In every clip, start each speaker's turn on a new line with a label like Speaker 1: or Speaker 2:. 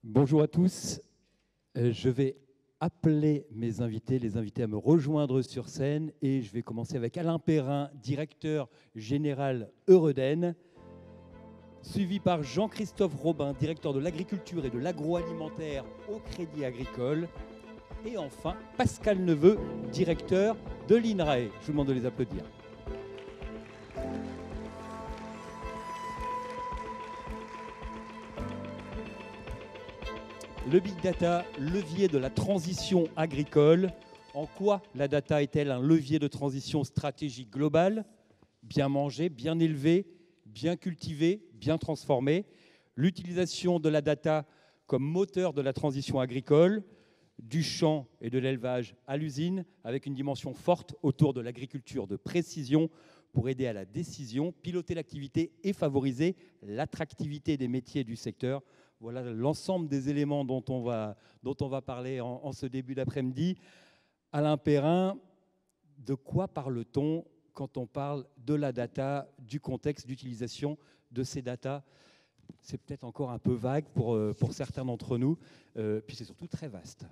Speaker 1: Bonjour à tous. Je vais appeler mes invités, les invités à me rejoindre sur scène et je vais commencer avec Alain Perrin, directeur général Eureden, suivi par Jean-Christophe Robin, directeur de l'agriculture et de l'agroalimentaire au Crédit Agricole, et enfin Pascal Neveu, directeur de l'INRAE. Je vous demande de les applaudir. Le big data, levier de la transition agricole. En quoi la data est-elle un levier de transition stratégique globale? Bien mangé, bien élevé, bien cultivé, bien transformé. L'utilisation de la data comme moteur de la transition agricole, du champ et de l'élevage à l'usine, avec une dimension forte autour de l'agriculture de précision pour aider à la décision, piloter l'activité et favoriser l'attractivité des métiers du secteur. Voilà l'ensemble des éléments dont on va parler en ce début d'après-midi. Alain Perrin, de quoi parle-t-on quand on parle de la data, du contexte d'utilisation de ces data? C'est peut-être encore un peu vague pour certains d'entre nous, puis c'est surtout très vaste.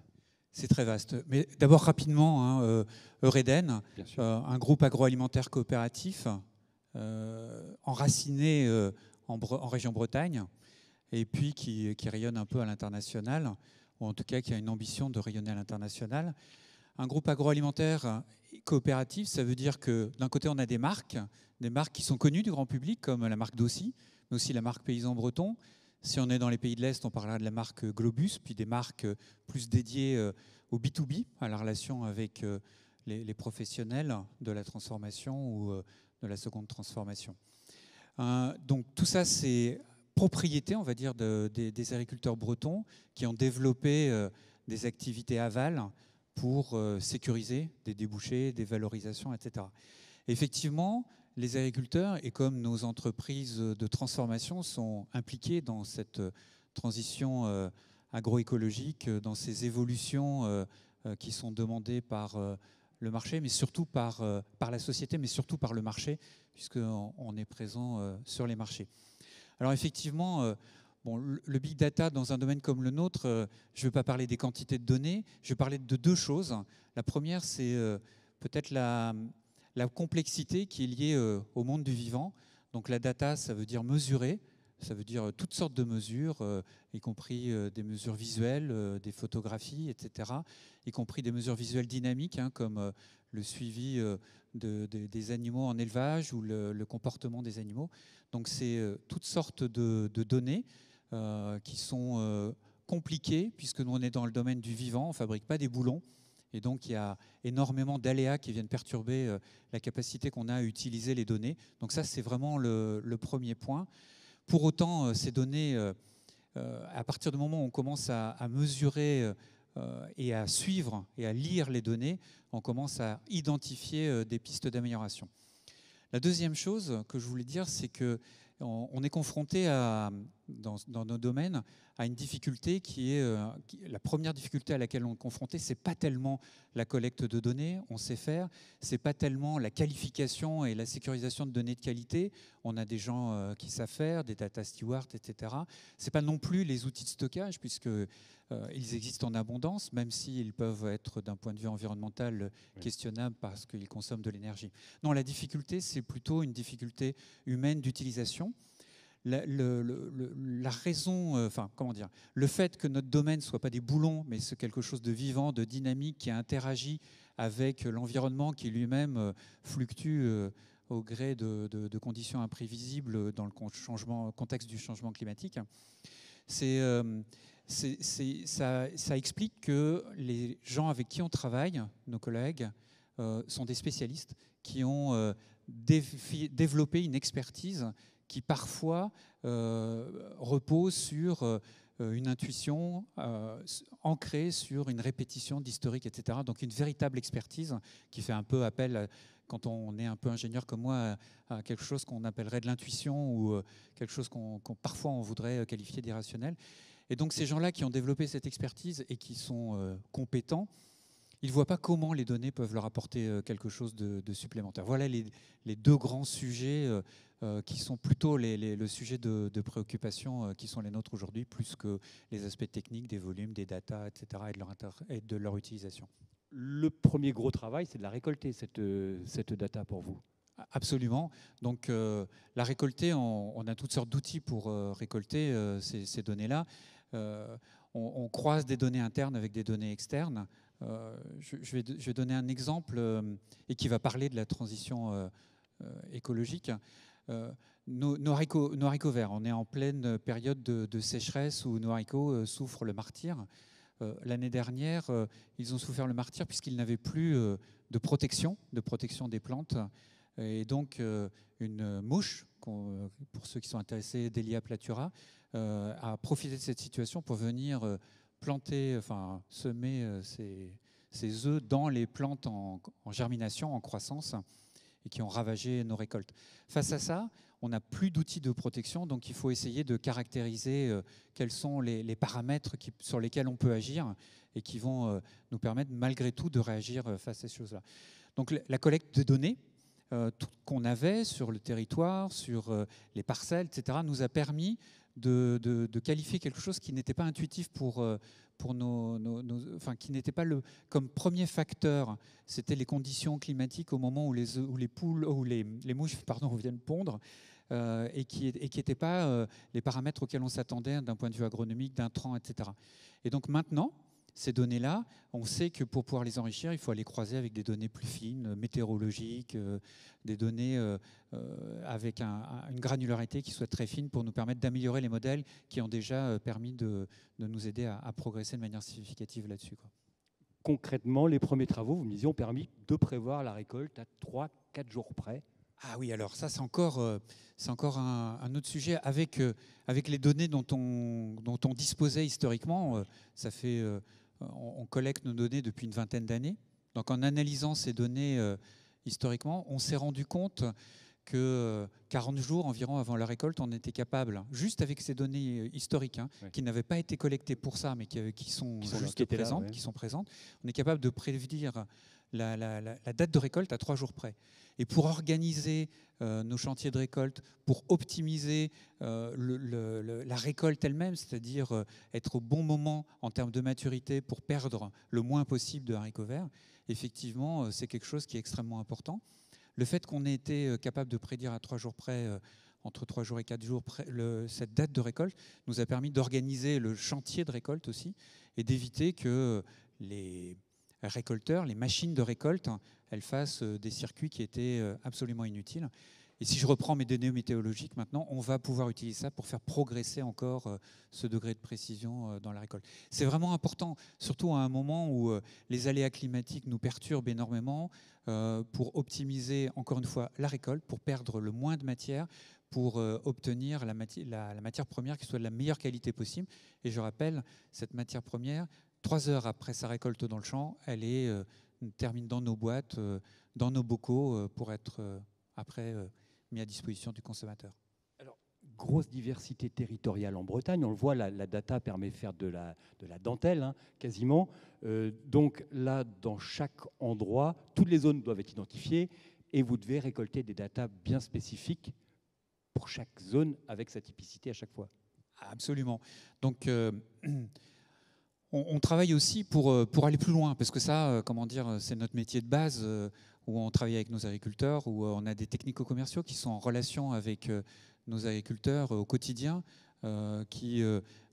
Speaker 2: C'est très vaste. Mais d'abord, rapidement, Eureden, un groupe agroalimentaire coopératif enraciné en région Bretagne, et puis qui rayonne un peu à l'international, ou en tout cas qui a une ambition de rayonner à l'international. Un groupe agroalimentaire coopératif, ça veut dire que d'un côté, on a des marques qui sont connues du grand public, comme la marque Dossi, mais aussi la marque Paysan Breton. Si on est dans les pays de l'Est, on parlera de la marque Globus, puis des marques plus dédiées au B2B, à la relation avec les professionnels de la transformation ou de la seconde transformation. Donc tout ça, c'est propriété, on va dire, des agriculteurs bretons qui ont développé des activités aval pour sécuriser des débouchés, des valorisations, etc. Effectivement, les agriculteurs, et comme nos entreprises de transformation, sont impliqués dans cette transition agroécologique, dans ces évolutions qui sont demandées par le marché, mais surtout par la société, mais surtout par le marché, puisqu'on est présent sur les marchés. Alors effectivement, le big data dans un domaine comme le nôtre, je ne vais pas parler des quantités de données, je vais parler de deux choses. La première, c'est peut-être la complexité qui est liée au monde du vivant. Donc la data, ça veut dire mesurer, ça veut dire toutes sortes de mesures, y compris des mesures visuelles, des photographies, etc., y compris des mesures visuelles dynamiques, comme le suivi des animaux en élevage ou le comportement des animaux. Donc c'est toutes sortes de données qui sont compliquées, puisque nous on est dans le domaine du vivant, on ne fabrique pas des boulons. Et donc, il y a énormément d'aléas qui viennent perturber la capacité qu'on a à utiliser les données. Donc ça, c'est vraiment le premier point. Pour autant, ces données, à partir du moment où on commence à mesurer et à suivre et à lire les données, on commence à identifier des pistes d'amélioration. La deuxième chose que je voulais dire, c'est qu'on est confronté dans nos domaines à une difficulté qui est la première difficulté à laquelle on est confronté, c'est pas tellement la collecte de données, on sait faire, c'est pas tellement la qualification et la sécurisation de données de qualité, on a des gens qui savent faire, des data stewards, etc. C'est pas non plus les outils de stockage, puisque ils existent en abondance, même s'ils peuvent être d'un point de vue environnemental questionnables parce qu'ils consomment de l'énergie. Non, la difficulté, c'est plutôt une difficulté humaine d'utilisation. La raison, comment dire, le fait que notre domaine ne soit pas des boulons, mais c'est quelque chose de vivant, de dynamique, qui interagit avec l'environnement qui lui-même fluctue au gré de conditions imprévisibles dans le contexte du changement climatique, ça explique que les gens avec qui on travaille, nos collègues, sont des spécialistes qui ont développé une expertise qui parfois repose sur une intuition ancrée sur une répétition d'historique, etc. Donc une véritable expertise qui fait un peu appel, quand on est un peu ingénieur comme moi, à quelque chose qu'on appellerait de l'intuition ou quelque chose qu'on parfois on voudrait qualifier d'irrationnel. Et donc ces gens-là qui ont développé cette expertise et qui sont compétents, ils ne voient pas comment les données peuvent leur apporter quelque chose de supplémentaire. Voilà les deux grands sujets qui sont plutôt le sujet de préoccupation qui sont les nôtres aujourd'hui, plus que les aspects techniques des volumes, des datas, etc., et de leur utilisation.
Speaker 1: Le premier gros travail, c'est de la récolter, cette data pour vous.
Speaker 2: Absolument. Donc, la récolter, on a toutes sortes d'outils pour récolter ces données-là. On croise des données internes avec des données externes. Je vais donner un exemple et qui va parler de la transition écologique. Nos haricots verts, on est en pleine période de sécheresse où nos haricots souffrent le martyre. L'année dernière, ils ont souffert le martyre puisqu'ils n'avaient plus de protection des plantes. Et donc, une mouche, pour ceux qui sont intéressés, Délia platura, a profité de cette situation pour venir semer ses œufs dans les plantes en germination, en croissance, et qui ont ravagé nos récoltes. Face à ça, on n'a plus d'outils de protection, donc il faut essayer de caractériser quels sont les paramètres sur lesquels on peut agir et qui vont nous permettre malgré tout de réagir face à ces choses-là. Donc la collecte de données qu'on avait sur le territoire, sur les parcelles, etc., nous a permis de qualifier quelque chose qui n'était pas intuitif pour qui n'était pas comme premier facteur. C'était les conditions climatiques au moment où les mouches viennent pondre et qui n'étaient pas les paramètres auxquels on s'attendait d'un point de vue agronomique, d'intrants, etc. Et donc maintenant, ces données-là, on sait que pour pouvoir les enrichir, il faut aller croiser avec des données plus fines, météorologiques, des données avec une granularité qui soit très fine pour nous permettre d'améliorer les modèles qui ont déjà permis de nous aider à progresser de manière significative là-dessus.
Speaker 1: Concrètement, les premiers travaux, vous me disiez, ont permis de prévoir la récolte à 3-4 jours près.
Speaker 2: Ah oui, alors ça, c'est encore un autre sujet. Avec les données dont on disposait historiquement, on collecte nos données depuis une vingtaine d'années. Donc en analysant ces données historiquement, on s'est rendu compte que 40 jours environ avant la récolte, on était capable, juste avec ces données historiques, qui n'avaient pas été collectées pour ça, mais qui sont juste présentes, qui sont présentes, on est capable de prédire la date de récolte à 3 jours près. Et pour organiser nos chantiers de récolte, pour optimiser la récolte elle-même, c'est-à-dire être au bon moment en termes de maturité pour perdre le moins possible de haricots verts, effectivement, c'est quelque chose qui est extrêmement important. Le fait qu'on ait été capable de prédire à 3 jours près, entre 3 jours et 4 jours près, cette date de récolte, nous a permis d'organiser le chantier de récolte aussi et d'éviter que les récolteurs, les machines de récolte, elles fassent des circuits qui étaient absolument inutiles. Et si je reprends mes données météorologiques maintenant, on va pouvoir utiliser ça pour faire progresser encore ce degré de précision dans la récolte. C'est vraiment important, surtout à un moment où les aléas climatiques nous perturbent énormément, pour optimiser encore une fois la récolte, pour perdre le moins de matière, pour obtenir la matière première qui soit de la meilleure qualité possible. Et je rappelle, cette matière première, 3 heures après sa récolte dans le champ, elle termine dans nos boîtes, dans nos bocaux, pour être après mis à disposition du consommateur.
Speaker 1: Alors, grosse diversité territoriale en Bretagne. On le voit, la data permet de faire de la dentelle, quasiment. Donc là, dans chaque endroit, toutes les zones doivent être identifiées et vous devez récolter des datas bien spécifiques pour chaque zone avec sa typicité à chaque fois.
Speaker 2: Absolument. Donc, on travaille aussi pour aller plus loin, parce que ça, c'est notre métier de base, où on travaille avec nos agriculteurs, où on a des technico-commerciaux qui sont en relation avec nos agriculteurs au quotidien, qui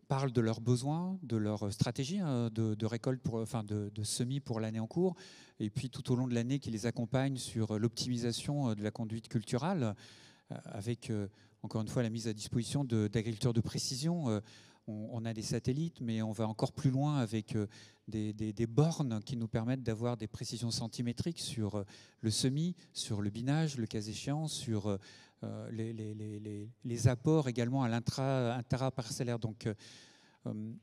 Speaker 2: parlent de leurs besoins, de leur stratégie de récolte, de semis pour l'année en cours, et puis tout au long de l'année qui les accompagnent sur l'optimisation de la conduite culturale, avec encore une fois la mise à disposition d'agriculteurs de précision. On a des satellites, mais on va encore plus loin avec des bornes qui nous permettent d'avoir des précisions centimétriques sur le semis, sur le binage, le cas échéant, sur les apports également à l'intraparcellaire. Donc,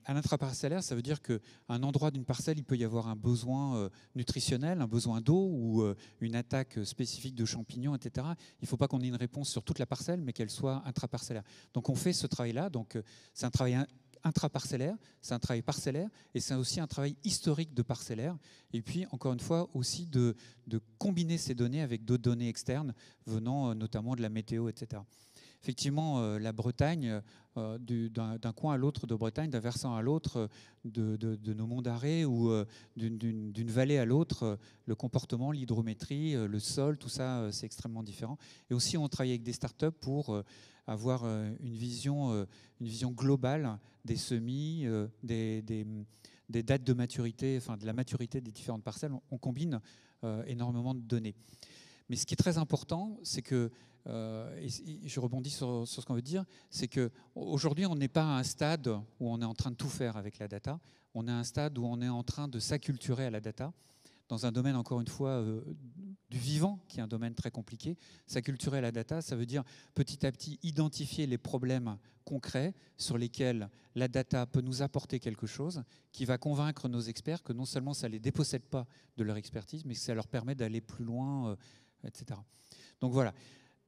Speaker 2: à l'intraparcellaire, ça veut dire qu'à un endroit d'une parcelle, il peut y avoir un besoin nutritionnel, un besoin d'eau ou une attaque spécifique de champignons, etc. Il ne faut pas qu'on ait une réponse sur toute la parcelle, mais qu'elle soit intraparcellaire. Donc on fait ce travail-là. Donc c'est un travail intraparcellaire, c'est un travail parcellaire, et c'est aussi un travail historique de parcellaire. Et puis, encore une fois, aussi de combiner ces données avec d'autres données externes venant notamment de la météo, etc. Effectivement, la Bretagne, d'un coin à l'autre de Bretagne, d'un versant à l'autre de nos monts d'arrêt ou d'une vallée à l'autre, le comportement, l'hydrométrie, le sol, tout ça, c'est extrêmement différent. Et aussi, on travaille avec des startups pour avoir une vision globale des semis, des dates de maturité, enfin de la maturité des différentes parcelles. On combine énormément de données. Mais ce qui est très important, c'est que, et je rebondis sur ce qu'on veut dire, c'est qu'aujourd'hui, on n'est pas à un stade où on est en train de tout faire avec la data. On est à un stade où on est en train de s'acculturer à la data, dans un domaine, encore une fois, du vivant, qui est un domaine très compliqué. S'acculturer à la data, ça veut dire petit à petit identifier les problèmes concrets sur lesquels la data peut nous apporter quelque chose, qui va convaincre nos experts que non seulement ça ne les dépossède pas de leur expertise, mais que ça leur permet d'aller plus loin, etc. Donc voilà,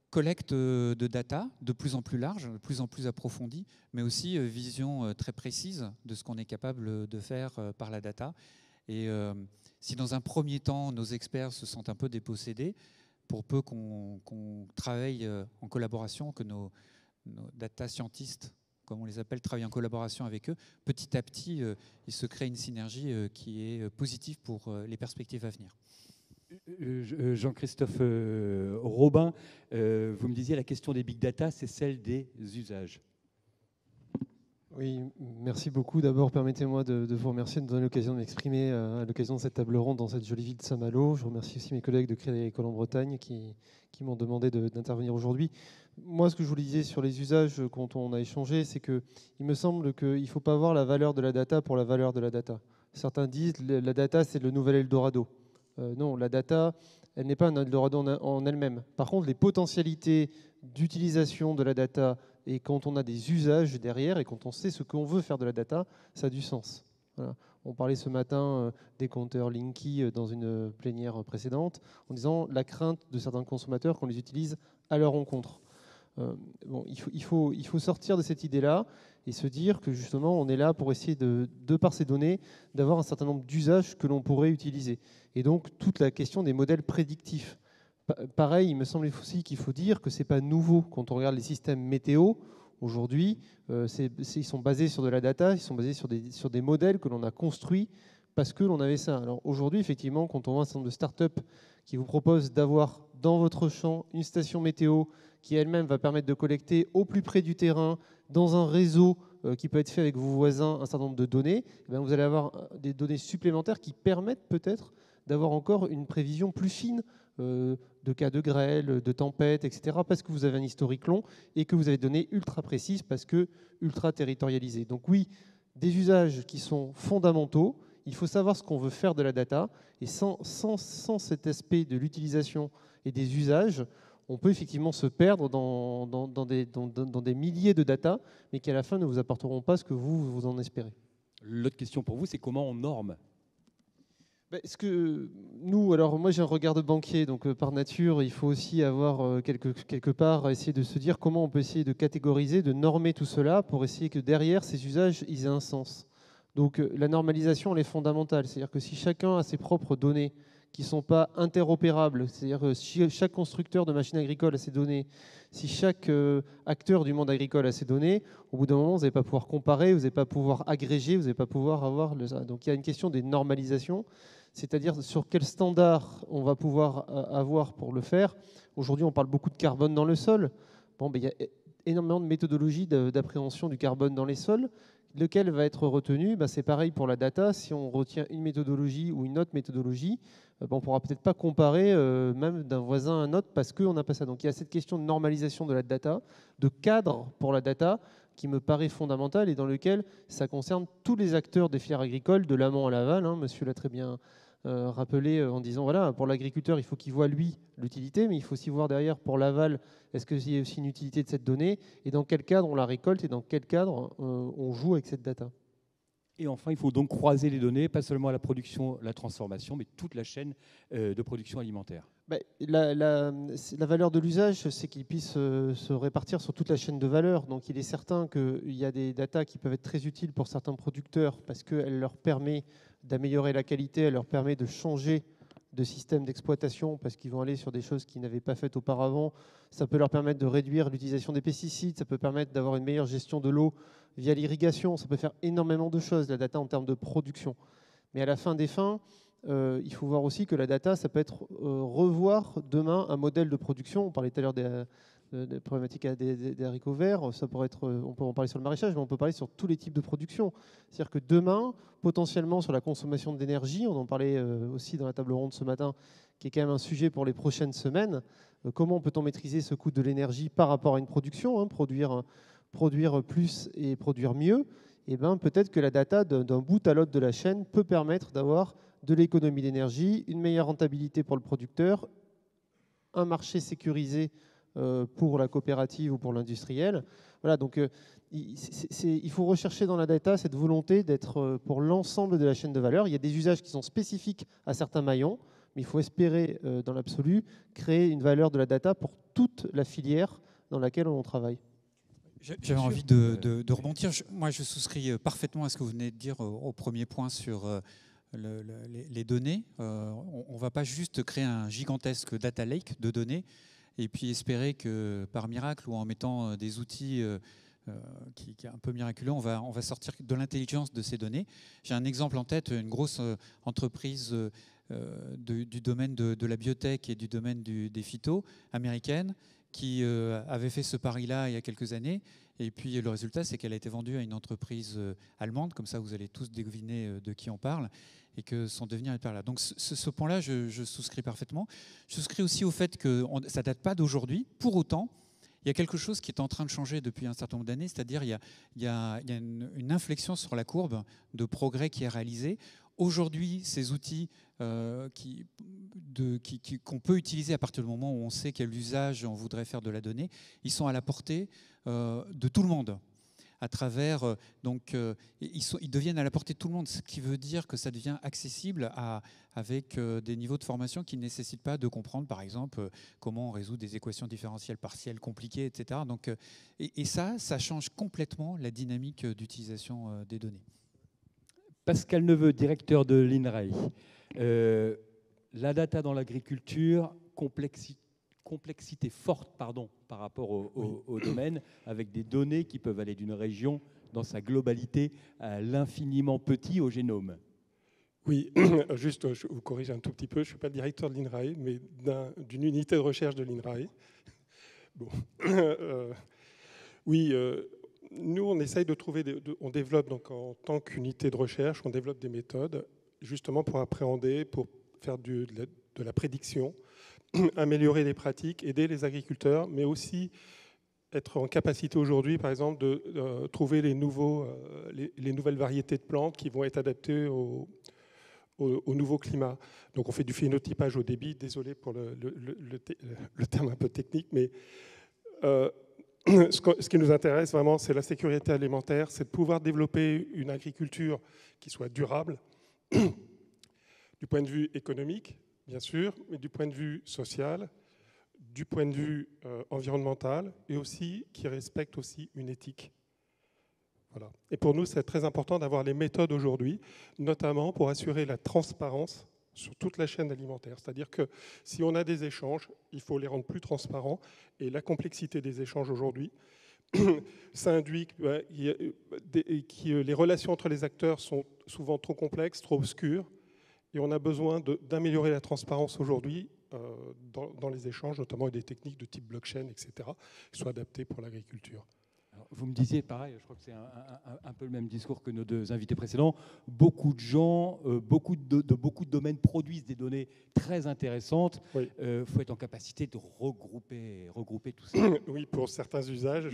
Speaker 2: collecte de data de plus en plus large, de plus en plus approfondie, mais aussi vision très précise de ce qu'on est capable de faire par la data. Et si dans un premier temps, nos experts se sentent un peu dépossédés, pour peu qu'on travaille en collaboration, que nos data scientists, comme on les appelle, travaillent en collaboration avec eux, petit à petit, il se crée une synergie qui est positive pour les perspectives à venir.
Speaker 1: Jean-Christophe Robin, vous me disiez la question des big data, c'est celle des usages.
Speaker 3: Oui, merci beaucoup. D'abord, permettez-moi de vous remercier de me donner l'occasion de m'exprimer à l'occasion de cette table ronde dans cette jolie ville de Saint-Malo. Je remercie aussi mes collègues de Crédit Agricole en Bretagne qui m'ont demandé d'intervenir aujourd'hui. Moi, ce que je vous disais sur les usages quand on a échangé, c'est qu'il me semble qu'il ne faut pas voir la valeur de la data pour la valeur de la data. Certains disent que la data, c'est le nouvel Eldorado. Non, la data, elle n'est pas un Eldorado en elle-même. Par contre, les potentialités d'utilisation de la data, et quand on a des usages derrière et quand on sait ce qu'on veut faire de la data, ça a du sens. Voilà. On parlait ce matin des compteurs Linky dans une plénière précédente, en disant la crainte de certains consommateurs qu'on les utilise à leur rencontre. Bon, il faut sortir de cette idée-là et se dire que justement on est là pour essayer de par ces données d'avoir un certain nombre d'usages que l'on pourrait utiliser. Et donc toute la question des modèles prédictifs. Pareil, il me semble aussi qu'il faut dire que ce n'est pas nouveau quand on regarde les systèmes météo. Aujourd'hui, ils sont basés sur de la data, ils sont basés sur des modèles que l'on a construits parce que l'on avait ça. Alors aujourd'hui, effectivement, quand on voit un certain nombre de startups qui vous proposent d'avoir dans votre champ une station météo qui elle-même va permettre de collecter au plus près du terrain, dans un réseau qui peut être fait avec vos voisins, un certain nombre de données, eh bien vous allez avoir des données supplémentaires qui permettent peut-être d'avoir encore une prévision plus fine de cas de grêle, de tempête, etc., parce que vous avez un historique long et que vous avez des données ultra précises parce que ultra territorialisées. Donc oui, des usages qui sont fondamentaux, il faut savoir ce qu'on veut faire de la data, et sans cet aspect de l'utilisation et des usages, on peut effectivement se perdre dans des milliers de data, mais qui à la fin ne vous apporteront pas ce que vous en espérez.
Speaker 1: L'autre question pour vous, c'est comment on norme ?
Speaker 3: Est-ce que nous, alors moi j'ai un regard de banquier, donc par nature, il faut aussi avoir quelque part essayer de se dire comment on peut essayer de catégoriser, de normer tout cela pour essayer que derrière ces usages, ils aient un sens. Donc la normalisation, elle est fondamentale. C'est-à-dire que si chacun a ses propres données qui ne sont pas interopérables, c'est-à-dire que si chaque constructeur de machines agricoles a ses données, si chaque acteur du monde agricole a ses données, au bout d'un moment, vous n'allez pas pouvoir comparer, vous n'allez pas pouvoir agréger, vous n'allez pas pouvoir avoir... Donc il y a une question des normalisations, c'est-à-dire sur quel standard on va pouvoir avoir pour le faire. Aujourd'hui, on parle beaucoup de carbone dans le sol. Bon, il y a énormément de méthodologies d'appréhension du carbone dans les sols. Lequel va être retenu? C'est pareil pour la data. Si on retient une méthodologie ou une autre méthodologie, on ne pourra peut-être pas comparer même d'un voisin à un autre parce qu'on n'a pas ça. Donc il y a cette question de normalisation de la data, de cadre pour la data qui me paraît fondamentale et dans lequel ça concerne tous les acteurs des filières agricoles, de l'amont à l'aval. Monsieur l'a très bien rappelé en disant, voilà, pour l'agriculteur, il faut qu'il voit, lui, l'utilité, mais il faut aussi voir derrière, pour l'aval, est-ce qu'il y a aussi une utilité de cette donnée et dans quel cadre on la récolte et dans quel cadre on joue avec cette data.
Speaker 1: Et enfin, il faut donc croiser les données, pas seulement à la production, la transformation, mais toute la chaîne de production alimentaire.
Speaker 3: La valeur de l'usage, c'est qu'il puisse se répartir sur toute la chaîne de valeur. Donc il est certain qu'il y a des datas qui peuvent être très utiles pour certains producteurs parce qu'elles leur permettent d'améliorer la qualité, elles leur permettent de changer de système d'exploitation parce qu'ils vont aller sur des choses qu'ils n'avaient pas faites auparavant. Ça peut leur permettre de réduire l'utilisation des pesticides, ça peut permettre d'avoir une meilleure gestion de l'eau via l'irrigation, ça peut faire énormément de choses, la data en termes de production. Mais à la fin des fins, il faut voir aussi que la data, ça peut être revoir demain un modèle de production. On parlait tout à l'heure des problématiques des haricots verts, ça pourrait être, on peut en parler sur le maraîchage, mais on peut parler sur tous les types de production. C'est-à-dire que demain, potentiellement sur la consommation d'énergie, on en parlait aussi dans la table ronde ce matin, qui est quand même un sujet pour les prochaines semaines, comment peut-on maîtriser ce coût de l'énergie par rapport à une production, hein, produire plus et produire mieux. Et ben, peut-être que la data d'un bout à l'autre de la chaîne peut permettre d'avoir de l'économie d'énergie, une meilleure rentabilité pour le producteur, un marché sécurisé pour la coopérative ou pour l'industriel. Voilà, donc il faut rechercher dans la data cette volonté d'être pour l'ensemble de la chaîne de valeur. Il y a des usages qui sont spécifiques à certains maillons, mais il faut espérer, dans l'absolu, créer une valeur de la data pour toute la filière dans laquelle on travaille.
Speaker 2: J'avais envie de rebondir. Moi, je souscris parfaitement à ce que vous venez de dire au premier point sur les données. On ne va pas juste créer un gigantesque data lake de données et puis espérer que par miracle ou en mettant des outils qui est un peu miraculeux, on va sortir de l'intelligence de ces données. J'ai un exemple en tête, une grosse entreprise du domaine de la biotech et du domaine des phytos américaine qui avait fait ce pari-là il y a quelques années. Et puis le résultat, c'est qu'elle a été vendue à une entreprise allemande, comme ça vous allez tous deviner de qui on parle, et que son devenir est par là. Donc ce point-là, je souscris parfaitement. Je souscris aussi au fait que ça ne date pas d'aujourd'hui. Pour autant, il y a quelque chose qui est en train de changer depuis un certain nombre d'années, c'est-à-dire il y a une inflexion sur la courbe de progrès qui est réalisée. Aujourd'hui, ces outils qu'on peut utiliser à partir du moment où on sait quel usage on voudrait faire de la donnée, ils sont à la portée de tout le monde. À travers, ils deviennent à la portée de tout le monde, ce qui veut dire que ça devient accessible avec des niveaux de formation qui ne nécessitent pas de comprendre, par exemple, comment on résout des équations différentielles partielles compliquées, etc. Donc, et ça change complètement la dynamique d'utilisation des données.
Speaker 1: Pascal Neveu, directeur de l'INRAE. La data dans l'agriculture, complexité forte par rapport au domaine, avec des données qui peuvent aller d'une région dans sa globalité à l'infiniment petit au génome.
Speaker 4: Oui, juste, je vous corrige un tout petit peu, je ne suis pas le directeur de l'INRAE, mais d'une unité de recherche de l'INRAE. Bon. Oui, nous, on essaye de trouver, on développe donc en tant qu'unité de recherche, on développe des méthodes justement pour appréhender, pour faire de la prédiction, améliorer les pratiques, aider les agriculteurs, mais aussi être en capacité aujourd'hui, par exemple, de trouver les nouvelles variétés de plantes qui vont être adaptées au nouveau climat. Donc on fait du phénotypage au débit, désolé pour le terme un peu technique, mais ce qui nous intéresse vraiment, c'est la sécurité alimentaire, c'est de pouvoir développer une agriculture qui soit durable, du point de vue économique, bien sûr, mais du point de vue social, du point de vue environnemental, et aussi qui respecte aussi une éthique. Voilà. Et pour nous, c'est très important d'avoir les méthodes aujourd'hui, notamment pour assurer la transparence sur toute la chaîne alimentaire. C'est-à-dire que si on a des échanges, il faut les rendre plus transparents. Et la complexité des échanges aujourd'hui, ça induit que les relations entre les acteurs sont souvent trop complexes, trop obscures. Et on a besoin d'améliorer la transparence aujourd'hui dans les échanges, notamment avec des techniques de type blockchain, etc., qui soient adaptées pour l'agriculture.
Speaker 1: Vous me disiez, pareil, je crois que c'est un peu le même discours que nos deux invités précédents, beaucoup de gens, beaucoup de domaines produisent des données très intéressantes. Il faut être en capacité de regrouper tout ça.
Speaker 4: Oui, pour certains usages,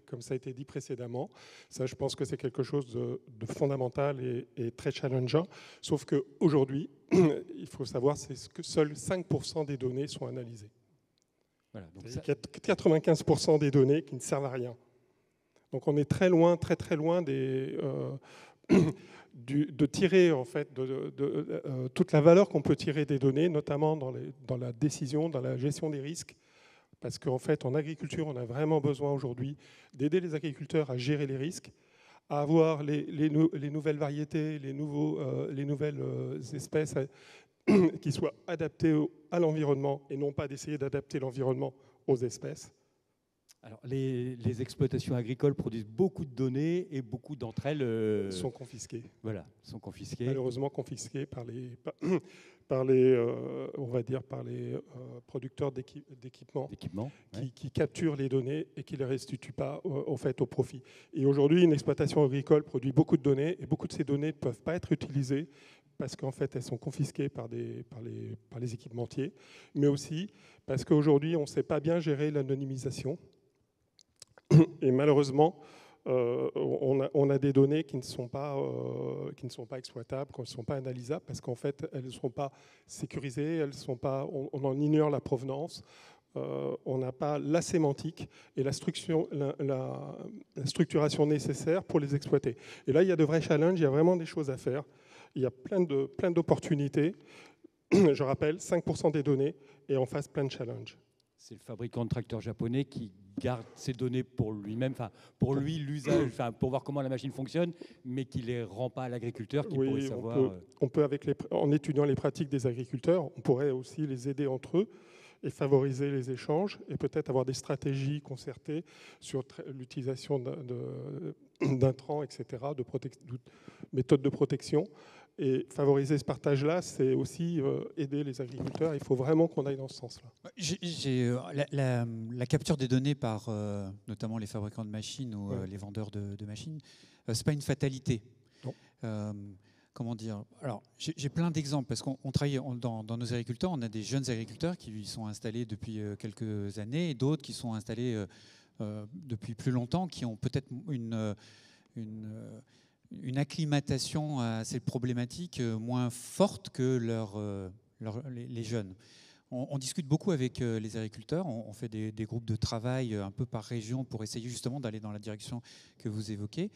Speaker 4: comme ça a été dit précédemment. Ça, je pense que c'est quelque chose de fondamental et très challengeant. Sauf qu'aujourd'hui, il faut savoir que seuls 5% des données sont analysées. Voilà, donc il y a 95% des données qui ne servent à rien. Donc on est très loin, très très loin de tirer en fait toute la valeur qu'on peut tirer des données, notamment dans la décision, dans la gestion des risques. Parce qu'en fait, en agriculture, on a vraiment besoin aujourd'hui d'aider les agriculteurs à gérer les risques, à avoir les nouvelles variétés, les nouvelles espèces qui soient adaptées à l'environnement et non pas d'essayer d'adapter l'environnement aux espèces.
Speaker 1: Alors, les exploitations agricoles produisent beaucoup de données et beaucoup d'entre elles
Speaker 4: sont confisquées.
Speaker 1: Voilà, sont confisquées.
Speaker 4: Malheureusement confisquées par les producteurs d'équipements qui capturent les données et qui ne les restituent pas au profit. Et aujourd'hui, une exploitation agricole produit beaucoup de données et beaucoup de ces données ne peuvent pas être utilisées parce qu'en fait, elles sont confisquées par les équipementiers, mais aussi parce qu'aujourd'hui, on ne sait pas bien gérer l'anonymisation. Et malheureusement, on a des données qui ne sont pas exploitables, qui ne sont pas analysables, parce qu'en fait, elles ne sont pas sécurisées, on en ignore la provenance, on n'a pas la sémantique et la structuration nécessaire pour les exploiter. Et là, il y a de vrais challenges, il y a vraiment des choses à faire. Il y a plein d'opportunités. Je rappelle, 5% des données et en face, plein de challenges.
Speaker 1: C'est le fabricant de tracteurs japonais qui garde ces données pour lui-même, pour lui l'usage, pour voir comment la machine fonctionne, mais qui ne les rend pas à l'agriculteur qui pourrait savoir.
Speaker 4: On peut en étudiant les pratiques des agriculteurs, on pourrait aussi les aider entre eux et favoriser les échanges et peut-être avoir des stratégies concertées sur l'utilisation d'intrants, etc., de méthodes de protection. Et favoriser ce partage-là, c'est aussi aider les agriculteurs. Il faut vraiment qu'on aille dans ce sens-là.
Speaker 2: La capture des données par notamment les fabricants de machines ou les vendeurs de machines, ce n'est pas une fatalité. Comment dire ? Alors, j'ai plein d'exemples parce qu'on travaille dans nos agriculteurs. On a des jeunes agriculteurs qui y sont installés depuis quelques années et d'autres qui sont installés depuis plus longtemps, qui ont peut-être une acclimatation à ces problématiques moins forte que les jeunes. On discute beaucoup avec les agriculteurs, on fait des groupes de travail un peu par région pour essayer justement d'aller dans la direction que vous évoquez.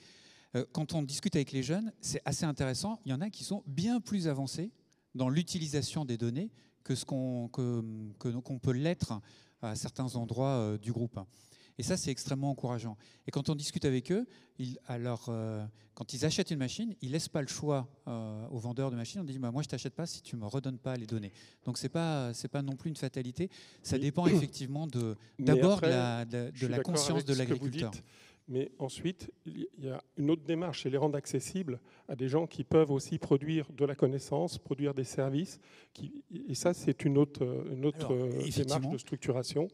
Speaker 2: Quand on discute avec les jeunes, c'est assez intéressant. Il y en a qui sont bien plus avancés dans l'utilisation des données que ce qu'on peut l'être à certains endroits du groupe. Et ça, c'est extrêmement encourageant. Et quand on discute avec eux, quand ils achètent une machine, ils ne laissent pas le choix aux vendeurs de machines. On dit, moi, je ne t'achète pas si tu ne me redonnes pas les données. Donc, ce n'est pas non plus une fatalité. Ça dépend effectivement d'abord de la conscience de l'agriculteur.
Speaker 4: Mais ensuite, il y a une autre démarche, c'est les rendre accessibles à des gens qui peuvent aussi produire de la connaissance, produire des services. Et ça, c'est une autre démarche de structuration,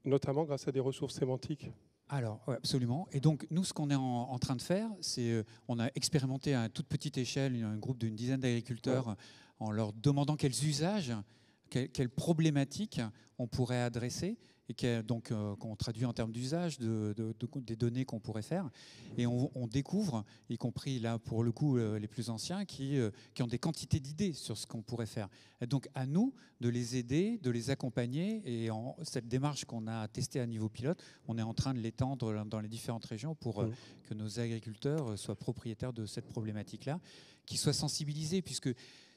Speaker 4: notamment grâce à des ressources sémantiques.
Speaker 2: Alors, ouais, absolument. Et donc, nous, ce qu'on est en train de faire, c'est on a expérimenté à toute petite échelle un groupe d'une dizaine d'agriculteurs en leur demandant quels usages, quelles problématiques on pourrait adresser et donc qu'on traduit en termes d'usage des données qu'on pourrait faire. Et on découvre, y compris là pour le coup les plus anciens, qui ont des quantités d'idées sur ce qu'on pourrait faire. Et donc à nous de les aider, de les accompagner. Et cette démarche qu'on a testée à niveau pilote, on est en train de l'étendre dans les différentes régions pour que nos agriculteurs soient propriétaires de cette problématique-là, qu'ils soient sensibilisés, puisque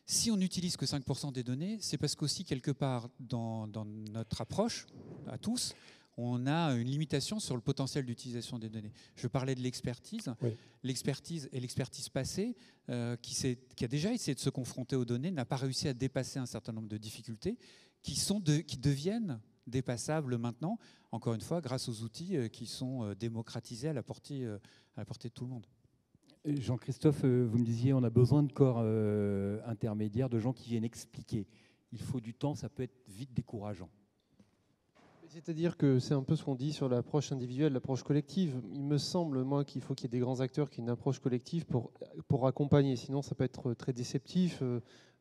Speaker 2: si on n'utilise que 5% des données, c'est parce qu'aussi, quelque part, dans notre approche, à tous, on a une limitation sur le potentiel d'utilisation des données. Je parlais de l'expertise. Oui. L'expertise passée, qui a déjà essayé de se confronter aux données, n'a pas réussi à dépasser un certain nombre de difficultés qui deviennent dépassables maintenant, encore une fois, grâce aux outils qui sont démocratisés à la portée de tout le monde.
Speaker 1: Jean-Christophe, vous me disiez on a besoin de corps intermédiaires, de gens qui viennent expliquer. Il faut du temps, ça peut être vite décourageant.
Speaker 3: C'est-à-dire que c'est un peu ce qu'on dit sur l'approche individuelle, l'approche collective. Il me semble, moi, qu'il faut qu'il y ait des grands acteurs qui aient une approche collective pour accompagner. Sinon, ça peut être très déceptif.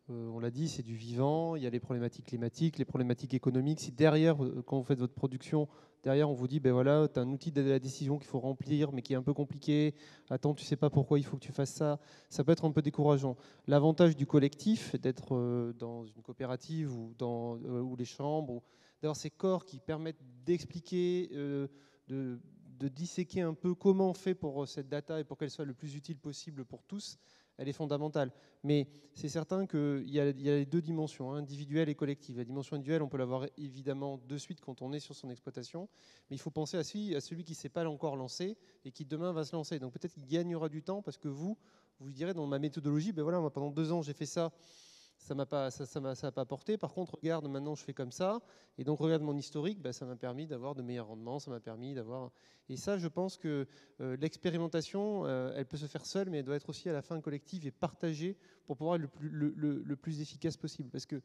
Speaker 3: On l'a dit, c'est du vivant. Il y a les problématiques climatiques, les problématiques économiques. Si derrière, quand vous faites votre production, derrière, on vous dit, ben voilà, tu as un outil de la décision qu'il faut remplir, mais qui est un peu compliqué. Attends, tu ne sais pas pourquoi il faut que tu fasses ça. Ça peut être un peu décourageant. L'avantage du collectif, d'être dans une coopérative ou les chambres, d'avoir ces corps qui permettent d'expliquer, de disséquer un peu comment on fait pour cette data et pour qu'elle soit le plus utile possible pour tous, elle est fondamentale. Mais c'est certain qu'il y a les deux dimensions, individuelle et collective. La dimension individuelle, on peut l'avoir évidemment de suite quand on est sur son exploitation, mais il faut penser à celui qui ne s'est pas encore lancé et qui demain va se lancer. Donc peut-être qu'il gagnera du temps parce que vous direz dans ma méthodologie, ben voilà, moi pendant 2 ans j'ai fait ça, ça m'a pas porté. Par contre, regarde, maintenant je fais comme ça. Et donc, regarde mon historique, ben, ça m'a permis d'avoir de meilleurs rendements. Ça m'a permis d'avoir. Et ça, je pense que l'expérimentation, elle peut se faire seule, mais elle doit être aussi à la fin collective et partagée pour pouvoir être le plus efficace possible. Parce que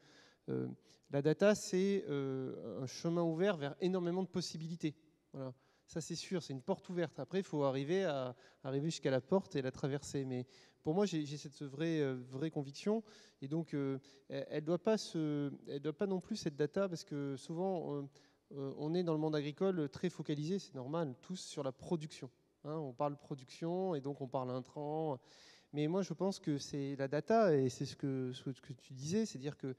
Speaker 3: la data, c'est un chemin ouvert vers énormément de possibilités. Voilà. Ça, c'est sûr, c'est une porte ouverte. Après, il faut arriver jusqu'à la porte et la traverser. Mais pour moi, j'ai cette vraie conviction. Et donc, elle ne doit pas non plus, cette data, parce que souvent, on est dans le monde agricole très focalisé, c'est normal, tous sur la production. On parle production et donc on parle intrant. Mais moi, je pense que c'est la data, et c'est ce que tu disais, c'est-à-dire que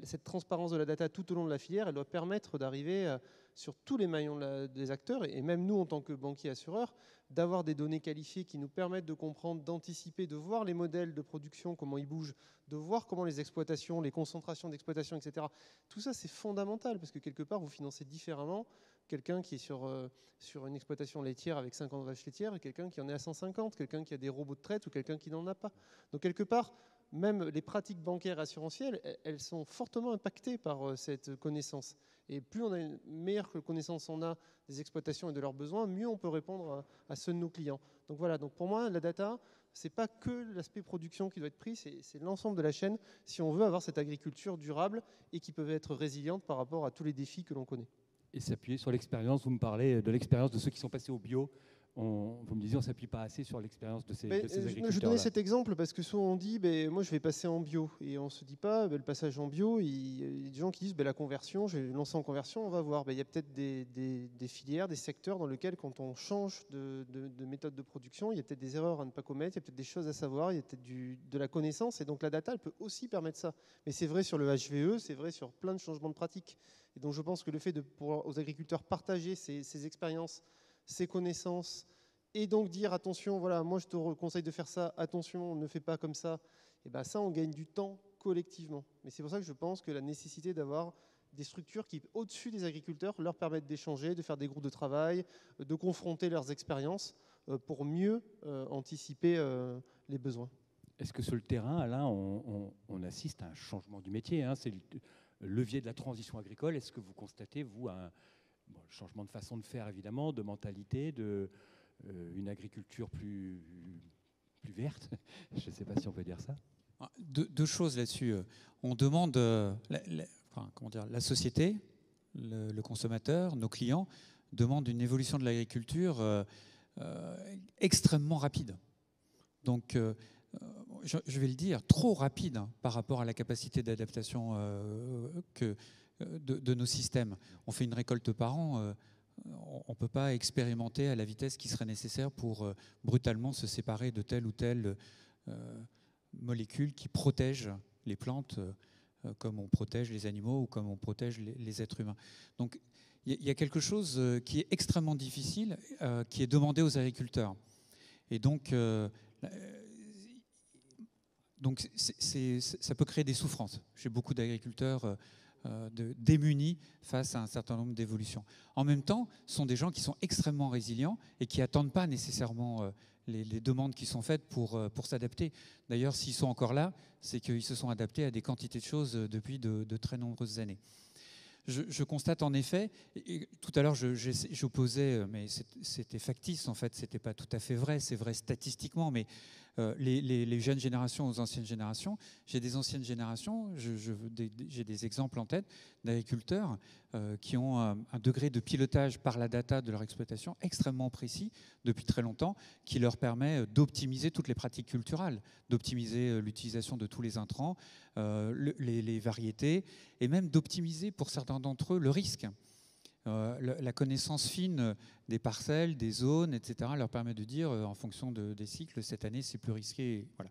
Speaker 3: cette transparence de la data tout au long de la filière, elle doit permettre d'arriver sur tous les maillons des acteurs, et même nous, en tant que banquiers assureurs, d'avoir des données qualifiées qui nous permettent de comprendre, d'anticiper, de voir les modèles de production, comment ils bougent, de voir comment les exploitations, les concentrations d'exploitation, etc. Tout ça, c'est fondamental, parce que quelque part, vous financez différemment quelqu'un qui est sur une exploitation laitière avec 50 vaches laitières et quelqu'un qui en est à 150, quelqu'un qui a des robots de traite ou quelqu'un qui n'en a pas. Donc quelque part, même les pratiques bancaires et assurantielles, elles sont fortement impactées par cette connaissance. Et plus on a une meilleure connaissance on a des exploitations et de leurs besoins, mieux on peut répondre à ceux de nos clients. Donc voilà, donc pour moi, la data, c'est pas que l'aspect production qui doit être pris, c'est l'ensemble de la chaîne si on veut avoir cette agriculture durable et qui peut être résiliente par rapport à tous les défis que l'on connaît.
Speaker 1: Et s'appuyer sur l'expérience, vous me parlez de l'expérience de ceux qui sont passés au bio. Vous me disiez, on ne s'appuie pas assez sur l'expérience de ces agriculteurs-là.
Speaker 3: Je donnais cet exemple parce que souvent on dit, moi je vais passer en bio. Et on ne se dit pas, le passage en bio, il y a des gens qui disent, la conversion, je vais lancer en conversion, on va voir. Il y a peut-être des filières, des secteurs dans lesquels quand on change de méthode de production, il y a peut-être des erreurs à ne pas commettre, il y a peut-être des choses à savoir, il y a peut-être de la connaissance. Et donc la data, elle peut aussi permettre ça. Mais c'est vrai sur le HVE, c'est vrai sur plein de changements de pratiques. Et donc je pense que le fait de pouvoir aux agriculteurs partager ces expériences, ces connaissances, et donc dire attention, voilà, moi je te conseille de faire ça, attention, ne fais pas comme ça, et bien ça on gagne du temps collectivement. Mais c'est pour ça que je pense que la nécessité d'avoir des structures qui, au-dessus des agriculteurs, leur permettent d'échanger, de faire des groupes de travail, de confronter leurs expériences pour mieux anticiper les besoins.
Speaker 1: Est-ce que sur le terrain, Alain, on assiste à un changement du métier, c'est le levier de la transition agricole. Est-ce que vous constatez, vous, un changement de façon de faire, évidemment, de mentalité, une agriculture plus verte? Je ne sais pas si on peut dire ça.
Speaker 2: Deux choses là-dessus. On demande, la société, le consommateur, nos clients, demandent une évolution de l'agriculture extrêmement rapide. Donc, je vais le dire, trop rapide par rapport à la capacité d'adaptation de nos systèmes. On fait une récolte par an, on ne peut pas expérimenter à la vitesse qui serait nécessaire pour brutalement se séparer de telle ou telle molécule qui protège les plantes comme on protège les animaux ou comme on protège les êtres humains. Donc il y a quelque chose qui est extrêmement difficile, qui est demandé aux agriculteurs. Et donc ça peut créer des souffrances chez beaucoup d'agriculteurs démunis face à un certain nombre d'évolutions. En même temps, ce sont des gens qui sont extrêmement résilients et qui n'attendent pas nécessairement les demandes qui sont faites pour s'adapter. D'ailleurs, s'ils sont encore là, c'est qu'ils se sont adaptés à des quantités de choses depuis de très nombreuses années. Je constate en effet, et tout à l'heure j'opposais, mais c'était factice en fait, c'était pas tout à fait vrai, c'est vrai statistiquement, mais les jeunes générations aux anciennes générations, j'ai des anciennes générations, j'ai des exemples en tête d'agriculteurs qui ont un degré de pilotage par la data de leur exploitation extrêmement précis depuis très longtemps, qui leur permet d'optimiser toutes les pratiques culturales, d'optimiser l'utilisation de tous les intrants, les variétés, et même d'optimiser pour certains d'entre eux le risque. La connaissance fine des parcelles, des zones, etc., leur permet de dire, en fonction des cycles, cette année c'est plus risqué. Voilà.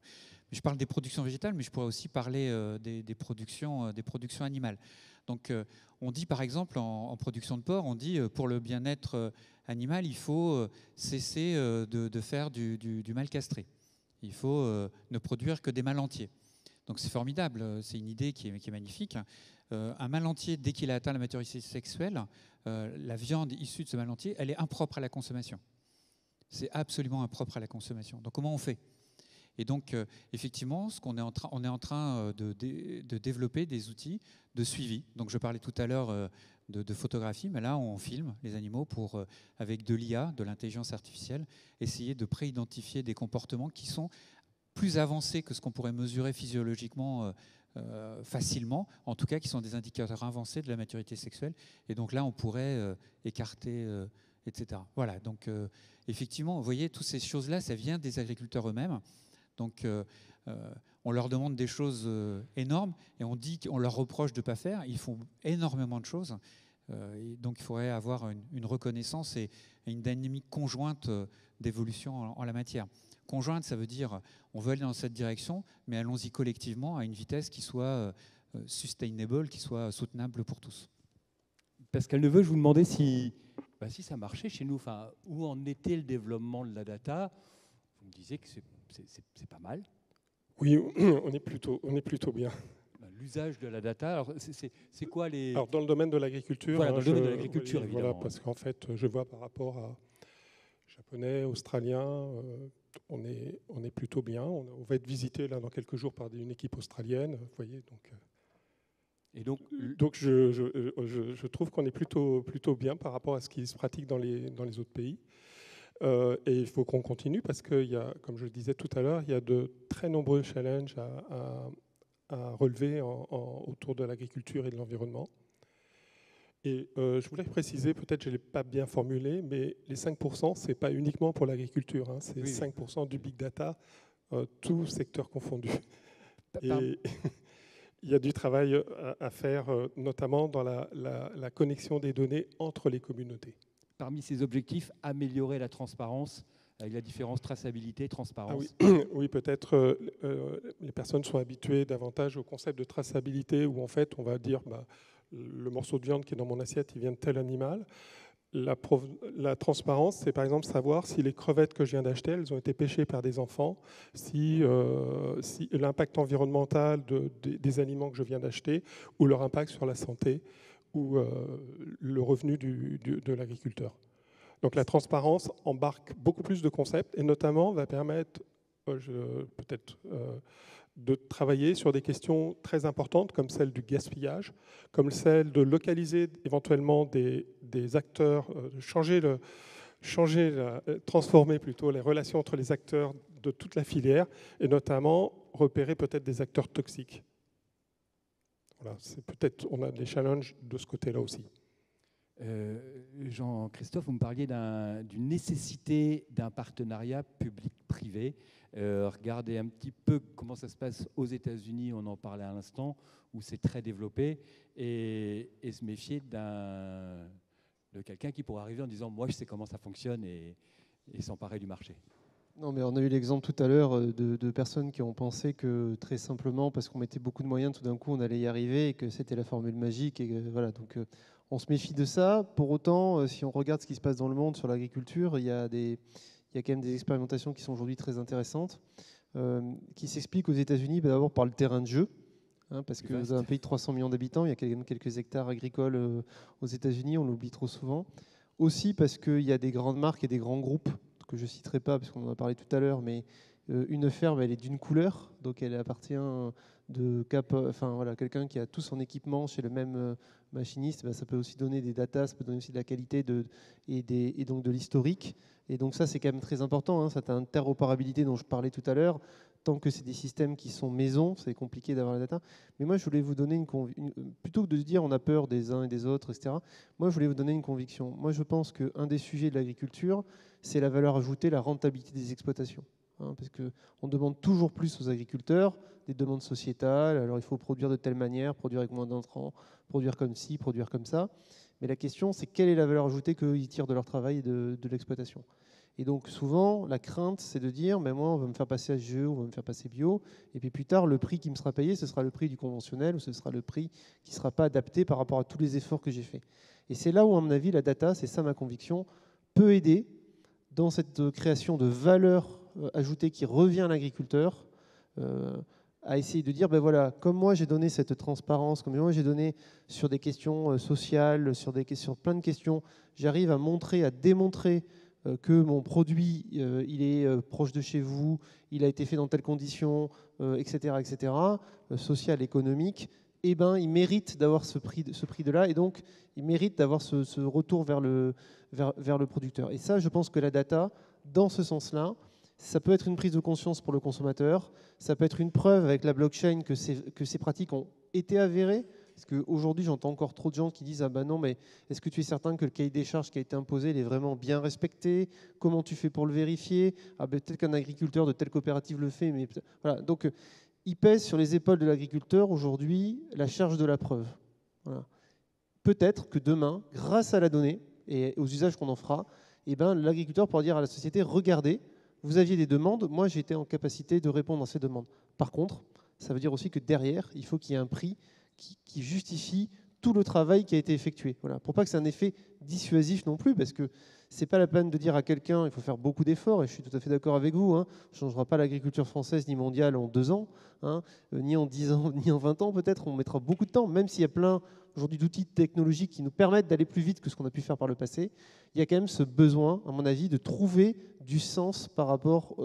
Speaker 2: Je parle des productions végétales, mais je pourrais aussi parler des productions animales. Donc, on dit par exemple en production de porc, on dit pour le bien-être animal, il faut cesser de faire du mâle castré. Il faut ne produire que des mâles entiers. Donc c'est formidable, c'est une idée qui est magnifique. Un mâle entier, dès qu'il a atteint la maturité sexuelle, la viande issue de ce mâle entier, elle est impropre à la consommation. C'est absolument impropre à la consommation. Donc comment on fait ? Et donc, effectivement, on est en train de développer des outils de suivi. Donc, je parlais tout à l'heure de photographie, mais là, on filme les animaux pour, avec de l'IA, de l'intelligence artificielle, essayer de pré-identifier des comportements qui sont plus avancés que ce qu'on pourrait mesurer physiologiquement facilement, en tout cas qui sont des indicateurs avancés de la maturité sexuelle. Et donc là, on pourrait écarter, etc. Voilà, donc effectivement, vous voyez, toutes ces choses-là, ça vient des agriculteurs eux-mêmes. Donc, on leur demande des choses énormes et on leur reproche de ne pas faire. Ils font énormément de choses. Et donc, il faudrait avoir une reconnaissance et une dynamique conjointe d'évolution en la matière. Conjointe, ça veut dire on veut aller dans cette direction, mais allons-y collectivement à une vitesse qui soit sustainable, qui soit soutenable pour tous.
Speaker 1: Pascal Neveu, je vous demandais si ça marchait chez nous. Enfin, où en était le développement de la data ? Vous me disiez que c'est pas mal.
Speaker 4: Oui, on est plutôt bien.
Speaker 1: L'usage de la data, alors c'est quoi les...
Speaker 4: Alors, dans le domaine de l'agriculture,
Speaker 1: voilà, dans le domaine de l'agriculture, évidemment.
Speaker 4: Voilà, parce qu'en fait, je vois par rapport à Japonais, Australiens, on est plutôt bien. On va être visité là dans quelques jours par une équipe australienne, vous voyez. Donc je trouve qu'on est plutôt bien par rapport à ce qui se pratique dans les autres pays. Et il faut qu'on continue parce qu'il y a, comme je le disais tout à l'heure, il y a de très nombreux challenges à relever autour de l'agriculture et de l'environnement. Et je voulais préciser, peut-être je ne l'ai pas bien formulé, mais les 5%, ce n'est pas uniquement pour l'agriculture, hein, c'est 5% du big data, tout secteur confondu. Et il y a du travail à faire, notamment dans la connexion des données entre les communautés.
Speaker 1: Parmi ces objectifs, améliorer la transparence, la différence traçabilité, transparence.
Speaker 4: Ah oui, oui, peut-être les personnes sont habituées davantage au concept de traçabilité où en fait on va dire le morceau de viande qui est dans mon assiette, il vient de tel animal. La transparence, c'est par exemple savoir si les crevettes que je viens d'acheter, elles ont été pêchées par des enfants, si l'impact environnemental des aliments que je viens d'acheter ou leur impact sur la santé ou le revenu de l'agriculteur. Donc la transparence embarque beaucoup plus de concepts et notamment va permettre peut-être de travailler sur des questions très importantes comme celle du gaspillage, comme celle de localiser éventuellement des acteurs, transformer plutôt les relations entre les acteurs de toute la filière et notamment repérer peut-être des acteurs toxiques. Voilà, c'est peut-être on a des challenges de ce côté-là aussi.
Speaker 1: Jean-Christophe, vous me parliez d'une nécessité d'un partenariat public-privé. Regardez un petit peu comment ça se passe aux États-Unis, on en parlait à l'instant, où c'est très développé, et se méfier de quelqu'un qui pourrait arriver en disant « moi je sais comment ça fonctionne » et s'emparer du marché.
Speaker 3: Non, mais on a eu l'exemple tout à l'heure de personnes qui ont pensé que très simplement, parce qu'on mettait beaucoup de moyens, tout d'un coup on allait y arriver et que c'était la formule magique. Et voilà, donc on se méfie de ça. Pour autant, si on regarde ce qui se passe dans le monde sur l'agriculture, il y a quand même des expérimentations qui sont aujourd'hui très intéressantes, qui s'expliquent aux États-Unis d'abord par le terrain de jeu, parce que dans un pays de 300 millions d'habitants, il y a quand même quelques hectares agricoles aux États-Unis, on l'oublie trop souvent. Aussi parce qu'il y a des grandes marques et des grands groupes que je ne citerai pas parce qu'on en a parlé tout à l'heure, mais une ferme, elle est d'une couleur, donc elle appartient de quelqu'un qui a tout son équipement chez le même machiniste, ça peut aussi donner des datas, ça peut donner aussi de la qualité et donc de l'historique. Et donc ça, c'est quand même très important, cette interopérabilité dont je parlais tout à l'heure. Tant que c'est des systèmes qui sont maison, c'est compliqué d'avoir la data. Mais moi, je voulais vous donner plutôt que de se dire on a peur des uns et des autres, etc., moi, je voulais vous donner une conviction. Moi, je pense qu'un des sujets de l'agriculture, c'est la valeur ajoutée, la rentabilité des exploitations. Parce qu'on demande toujours plus aux agriculteurs, des demandes sociétales, alors il faut produire de telle manière, produire avec moins d'intrants, produire comme ci, produire comme ça. Mais la question, c'est quelle est la valeur ajoutée qu'ils tirent de leur travail et de l'exploitation. Et donc souvent, la crainte, c'est de dire, mais moi, on va me faire passer HGE, on va me faire passer bio, et puis plus tard, le prix qui me sera payé, ce sera le prix du conventionnel, ou ce sera le prix qui ne sera pas adapté par rapport à tous les efforts que j'ai faits. Et c'est là où, à mon avis, la data, c'est ça ma conviction, peut aider dans cette création de valeur ajoutée qui revient à l'agriculteur, à essayer de dire, ben voilà, comme moi j'ai donné cette transparence, comme moi j'ai donné sur des questions sociales, sur plein de questions, j'arrive à montrer, à démontrer que mon produit, il est proche de chez vous, il a été fait dans telles conditions, etc., social, économique, eh ben, il mérite d'avoir ce prix de là, et donc il mérite d'avoir ce retour vers le producteur. Et ça, je pense que la data, dans ce sens-là, ça peut être une prise de conscience pour le consommateur, ça peut être une preuve avec la blockchain que ces pratiques ont été avérées. Parce qu'aujourd'hui, j'entends encore trop de gens qui disent « Ah ben non, mais est-ce que tu es certain que le cahier des charges qui a été imposé, il est vraiment bien respecté? Comment tu fais pour le vérifier? Ah ben peut-être qu'un agriculteur de telle coopérative le fait, mais… » Voilà. Donc, il pèse sur les épaules de l'agriculteur aujourd'hui la charge de la preuve. Voilà. Peut-être que demain, grâce à la donnée et aux usages qu'on en fera, eh ben, l'agriculteur pourra dire à la société « Regardez, vous aviez des demandes, moi j'étais en capacité de répondre à ces demandes. » Par contre, ça veut dire aussi que derrière, il faut qu'il y ait un prix qui justifie tout le travail qui a été effectué. Voilà. Pour pas que c'est un effet dissuasif non plus, parce que c'est pas la peine de dire à quelqu'un il faut faire beaucoup d'efforts, et je suis tout à fait d'accord avec vous, hein, on ne changera pas l'agriculture française ni mondiale en 2 ans, hein, ni en 10 ans, ni en 20 ans peut-être, on mettra beaucoup de temps, même s'il y a plein aujourd'hui d'outils technologiques qui nous permettent d'aller plus vite que ce qu'on a pu faire par le passé. Il y a quand même ce besoin, à mon avis, de trouver du sens par rapport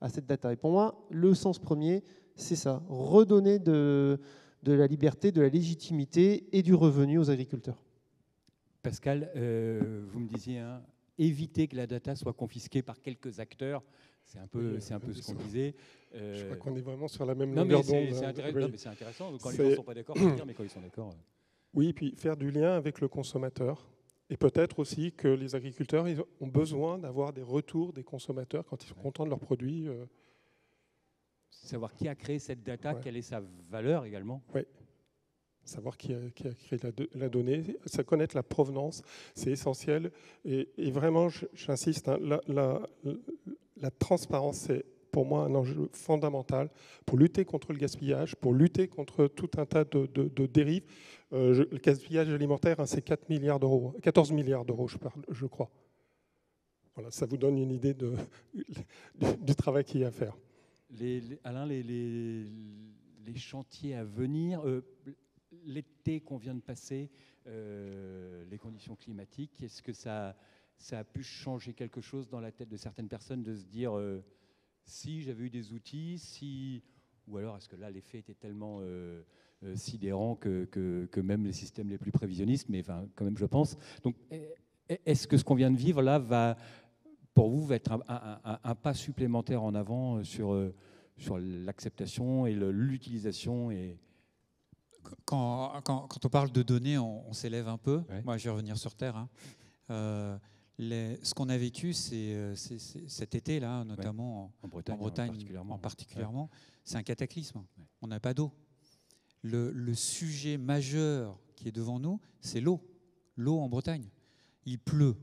Speaker 3: à cette data. Et pour moi, le sens premier, c'est ça, redonner de la liberté, de la légitimité et du revenu aux agriculteurs.
Speaker 1: Pascal, vous me disiez, hein, éviter que la data soit confisquée par quelques acteurs, c'est un peu ce qu'on disait.
Speaker 4: Je crois qu'on est vraiment sur la même
Speaker 1: non,
Speaker 4: longueur
Speaker 1: mais
Speaker 4: d'onde.
Speaker 1: c'est intéressant. Quand les gens ne sont pas d'accord, faut dire, mais quand ils sont d'accord…
Speaker 4: Oui, puis faire du lien avec le consommateur. Et peut-être aussi que les agriculteurs ils ont besoin d'avoir des retours des consommateurs quand ils sont contents de leurs produits.
Speaker 1: Savoir qui a créé cette data, quelle est sa valeur également.
Speaker 4: Oui. Savoir qui a créé la donnée, ça connaître la provenance, c'est essentiel. Et vraiment, j'insiste, hein, la transparence, c'est pour moi un enjeu fondamental pour lutter contre le gaspillage, pour lutter contre tout un tas de dérives. Le gaspillage alimentaire, hein, c'est 4 milliards d'euros, 14 milliards d'euros, je crois. Voilà, ça vous donne une idée du travail qu'il y a à faire.
Speaker 1: Alain, les chantiers à venir, l'été qu'on vient de passer, les conditions climatiques, est-ce que ça a pu changer quelque chose dans la tête de certaines personnes de se dire si j'avais eu des outils, ou alors est-ce que là l'effet était tellement sidérant que même les systèmes les plus prévisionnistes, mais enfin, quand même je pense. Donc est-ce que ce qu'on vient de vivre là va être un pas supplémentaire en avant sur l'acceptation et l'utilisation
Speaker 2: Quand on parle de données, on s'élève un peu.
Speaker 1: Ouais.
Speaker 2: Moi, je vais revenir sur Terre. Hein. Ce qu'on a vécu, c'est cet été-là, notamment en Bretagne particulièrement, c'est un cataclysme. Ouais. On n'a pas d'eau. Le sujet majeur qui est devant nous, c'est l'eau. L'eau en Bretagne. Il pleut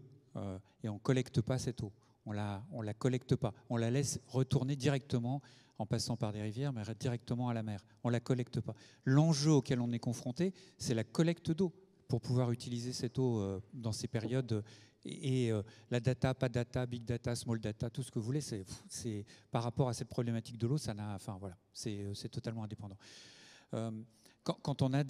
Speaker 2: et on ne collecte pas cette eau. On la collecte pas. On la laisse retourner directement en passant par des rivières, mais directement à la mer. On ne la collecte pas. L'enjeu auquel on est confronté, c'est la collecte d'eau pour pouvoir utiliser cette eau dans ces périodes. Et la data, pas data, big data, small data, tout ce que vous voulez, c'est par rapport à cette problématique de l'eau, c'est totalement indépendant. Quand on a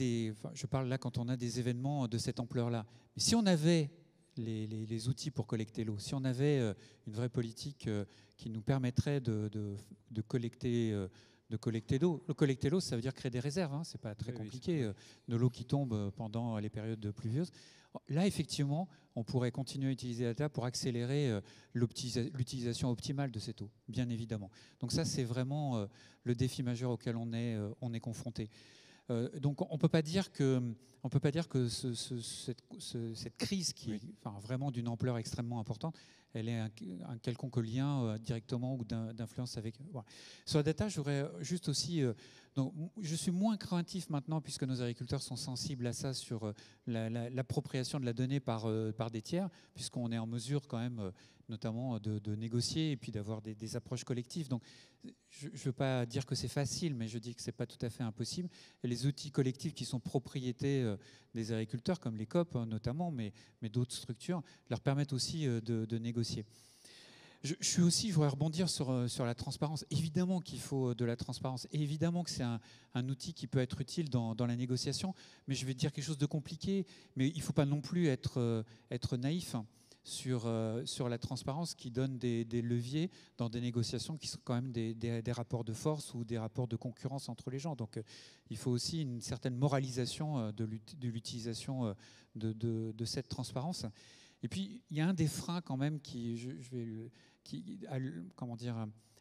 Speaker 2: quand on a des événements de cette ampleur-là, mais si on avait les outils pour collecter l'eau, si on avait une vraie politique qui nous permettrait de collecter l'eau. Collecter l'eau, ça veut dire créer des réserves, hein, c'est pas très compliqué, de l'eau qui tombe pendant les périodes pluvieuses. Là, effectivement, on pourrait continuer à utiliser la data pour accélérer l'utilisation optimale de cette eau, bien évidemment. Donc ça, c'est vraiment le défi majeur auquel on est confronté. Donc on ne peut pas dire que cette crise qui est vraiment d'une ampleur extrêmement importante, elle ait un quelconque lien directement ou d'influence avec. Voilà. Sur la data, je voudrais juste aussi. Donc, je suis moins craintif maintenant, puisque nos agriculteurs sont sensibles à ça, sur l'appropriation de la donnée par des tiers, puisqu'on est en mesure quand même, notamment, de négocier et puis d'avoir des approches collectives. Donc, je ne veux pas dire que c'est facile, mais je dis que ce n'est pas tout à fait impossible. Et les outils collectifs qui sont propriétés des agriculteurs, comme les COP notamment, mais d'autres structures, leur permettent aussi de négocier. Je voudrais rebondir sur la transparence. Évidemment qu'il faut de la transparence. Et évidemment que c'est un outil qui peut être utile dans la négociation. Mais je vais dire quelque chose de compliqué. Mais il ne faut pas non plus être naïf sur la transparence qui donne des leviers dans des négociations qui sont quand même des rapports de force ou des rapports de concurrence entre les gens. Donc il faut aussi une certaine moralisation de l'utilisation de cette transparence. Et puis, il y a un des freins quand même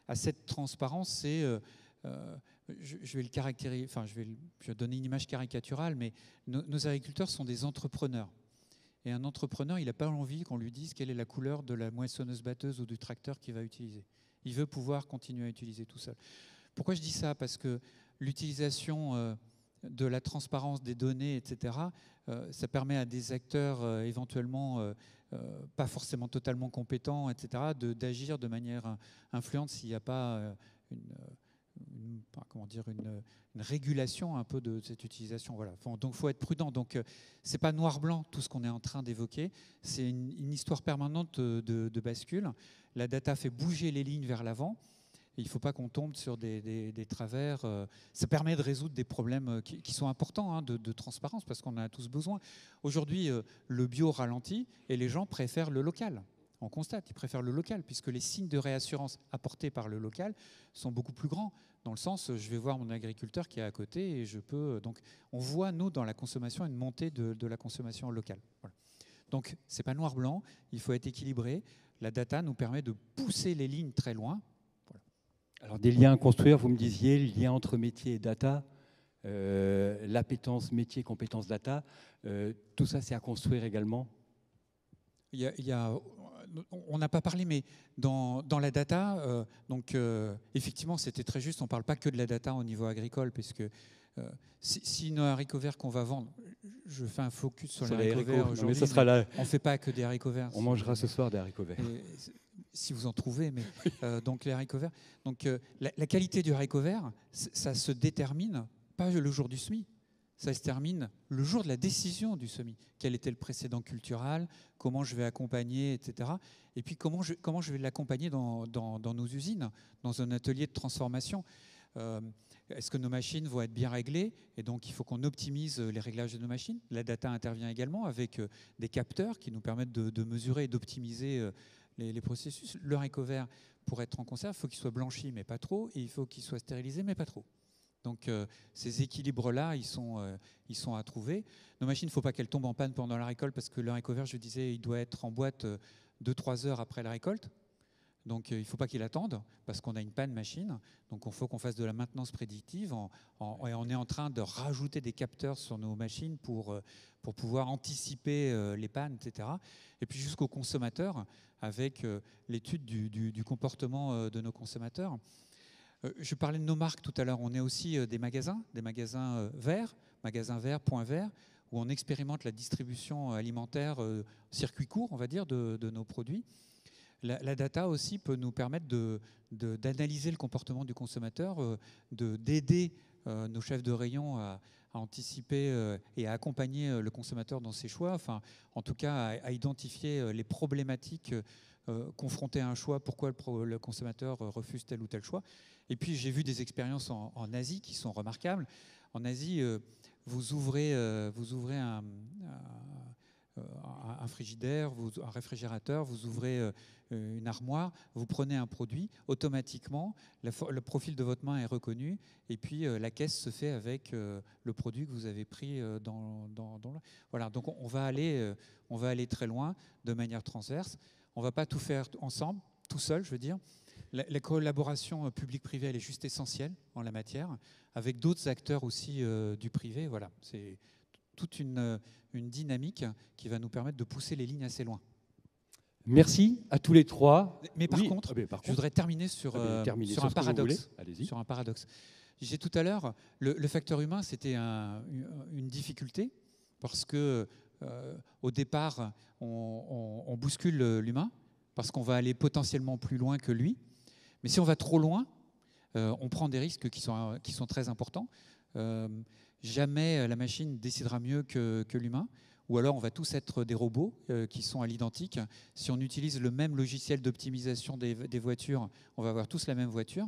Speaker 2: à cette transparence, c'est, je vais le caractériser, enfin, je vais donner une image caricaturale, mais nos agriculteurs sont des entrepreneurs. Et un entrepreneur, il n'a pas envie qu'on lui dise quelle est la couleur de la moissonneuse-batteuse ou du tracteur qu'il va utiliser. Il veut pouvoir continuer à utiliser tout seul. Pourquoi je dis ça? Parce que l'utilisation de la transparence des données, etc., ça permet à des acteurs éventuellement pas forcément totalement compétents, etc., d'agir de manière influente s'il n'y a pas une régulation un peu de cette utilisation. Voilà. Donc il faut être prudent. Donc ce n'est pas noir-blanc tout ce qu'on est en train d'évoquer. C'est une histoire permanente de bascule. La data fait bouger les lignes vers l'avant. Il ne faut pas qu'on tombe sur des travers. Ça permet de résoudre des problèmes qui sont importants de transparence, parce qu'on en a tous besoin. Aujourd'hui, le bio ralentit et les gens préfèrent le local. On constate, ils préfèrent le local, puisque les signes de réassurance apportés par le local sont beaucoup plus grands. Dans le sens, je vais voir mon agriculteur qui est à côté et je peux... Donc, on voit, nous, dans la consommation, une montée de la consommation locale. Voilà. Donc, ce n'est pas noir-blanc, il faut être équilibré. La data nous permet de pousser les lignes très loin.
Speaker 1: Alors des liens à construire, vous me disiez, le lien entre métier et data, l'appétence métier, compétence data, tout ça c'est à construire également.
Speaker 2: On n'a pas parlé, mais dans la data, effectivement c'était très juste, on ne parle pas que de la data au niveau agricole, puisque si nos haricots verts qu'on va vendre, je fais un focus sur les haricots verts aujourd'hui, on ne fait pas que des haricots verts.
Speaker 1: On mangera ce soir des haricots verts.
Speaker 2: Si vous en trouvez, mais donc les haricots verts. Donc la qualité du haricot vert, ça se détermine pas le jour du semis, ça se termine le jour de la décision du semis. Quel était le précédent cultural, comment je vais accompagner, etc. Et puis comment je vais l'accompagner dans nos usines, dans un atelier de transformation. Est-ce que nos machines vont être bien réglées? Et donc il faut qu'on optimise les réglages de nos machines. La data intervient également avec des capteurs qui nous permettent de mesurer et d'optimiser les processus. Le haricot vert, pour être en conserve, il faut qu'il soit blanchi, mais pas trop, et il faut qu'il soit stérilisé, mais pas trop. Donc ces équilibres-là, ils sont à trouver. Nos machines, il ne faut pas qu'elles tombent en panne pendant la récolte, parce que le haricot vert, je disais, il doit être en boîte 2-3 heures après la récolte. Donc il ne faut pas qu'il attende, parce qu'on a une panne machine. Donc il faut qu'on fasse de la maintenance prédictive. Et on est en train de rajouter des capteurs sur nos machines pour pouvoir anticiper les pannes, etc. Et puis jusqu'aux consommateurs, avec l'étude du comportement de nos consommateurs. Je parlais de nos marques tout à l'heure. On est aussi des magasins verts, magasins verts, point vert, où on expérimente la distribution alimentaire, circuit court, on va dire, de nos produits. La data aussi peut nous permettre d'analyser le comportement du consommateur, d'aider nos chefs de rayon à anticiper et à accompagner le consommateur dans ses choix, enfin, en tout cas à identifier les problématiques confrontées à un choix, pourquoi le consommateur refuse tel ou tel choix. Et puis j'ai vu des expériences en Asie qui sont remarquables. En Asie, vous ouvrez un frigidaire, un réfrigérateur, vous ouvrez une armoire, vous prenez un produit, automatiquement, le profil de votre main est reconnu, et puis la caisse se fait avec le produit que vous avez pris Voilà, donc on va aller très loin de manière transverse. On ne va pas tout faire ensemble, tout seul, je veux dire. La collaboration publique-privée, elle est juste essentielle en la matière, avec d'autres acteurs aussi du privé. Voilà, c'est toute une dynamique qui va nous permettre de pousser les lignes assez loin.
Speaker 1: Merci à tous les trois.
Speaker 2: Mais par
Speaker 1: Oui,
Speaker 2: contre,
Speaker 1: mais par
Speaker 2: je voudrais terminer sur,
Speaker 1: terminez
Speaker 2: sur
Speaker 1: sur
Speaker 2: un
Speaker 1: ce que vous voulez.
Speaker 2: paradoxe.
Speaker 1: Allez-y.
Speaker 2: Sur un paradoxe. J'ai tout à l'heure, le facteur humain, c'était une difficulté parce que au départ, on bouscule l'humain parce qu'on va aller potentiellement plus loin que lui. Mais si on va trop loin, on prend des risques qui sont très importants. Jamais la machine décidera mieux que l'humain. Ou alors on va tous être des robots qui sont à l'identique. Si on utilise le même logiciel d'optimisation des voitures, on va avoir tous la même voiture,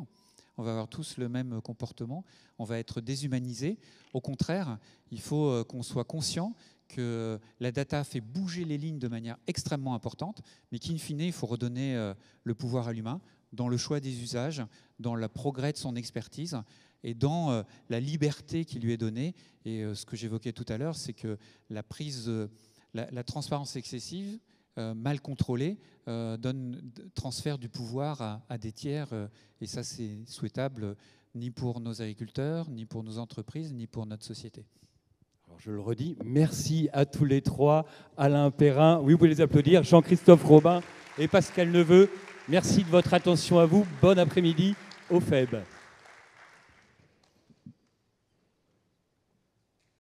Speaker 2: on va avoir tous le même comportement, on va être déshumanisés. Au contraire, il faut qu'on soit conscient que la data fait bouger les lignes de manière extrêmement importante, mais qu'in fine, il faut redonner le pouvoir à l'humain dans le choix des usages, dans le progrès de son expertise et dans la liberté qui lui est donnée. Et ce que j'évoquais tout à l'heure, c'est que la transparence excessive, mal contrôlée, transfère du pouvoir à des tiers. Et ça, c'est souhaitable ni pour nos agriculteurs, ni pour nos entreprises, ni pour notre société.
Speaker 1: Alors je le redis, merci à tous les trois. Alain Perrin, oui, vous pouvez les applaudir. Jean-Christophe Robin et Pascal Neveu, merci de votre attention à vous. Bon après-midi au FEB.